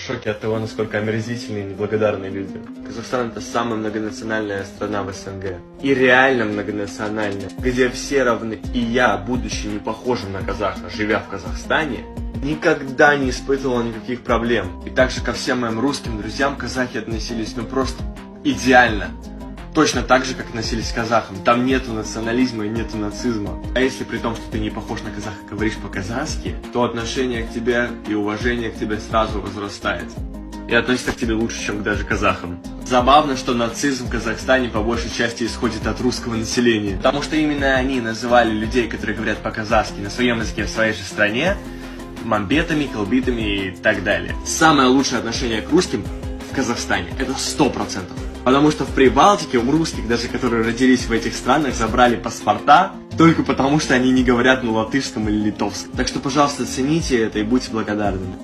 шоке от того, насколько омерзительные и неблагодарные люди. Казахстан — это самая многонациональная страна в СНГ. И реально многонациональная, где все равны. И я, будучи не похожим на казаха, живя в Казахстане, никогда не испытывал никаких проблем. И также ко всем моим русским друзьям казахи относились просто идеально. Точно так же, как относились к казахам. Там нету национализма и нету нацизма. А если при том, что ты не похож на казаха, говоришь по-казахски, то отношение к тебе и уважение к тебе сразу возрастает. И относятся к тебе лучше, чем даже к казахам. Забавно, что нацизм в Казахстане по большей части исходит от русского населения. Потому что именно они называли людей, которые говорят по-казахски на своем языке в своей же стране, мамбетами, колбитами и так далее. Самое лучшее отношение к русским в Казахстане — это 100%. Потому что в Прибалтике у русских, даже которые родились в этих странах, забрали паспорта только потому, что они не говорят на латышском или литовском. Так что, пожалуйста, цените это и будьте благодарными.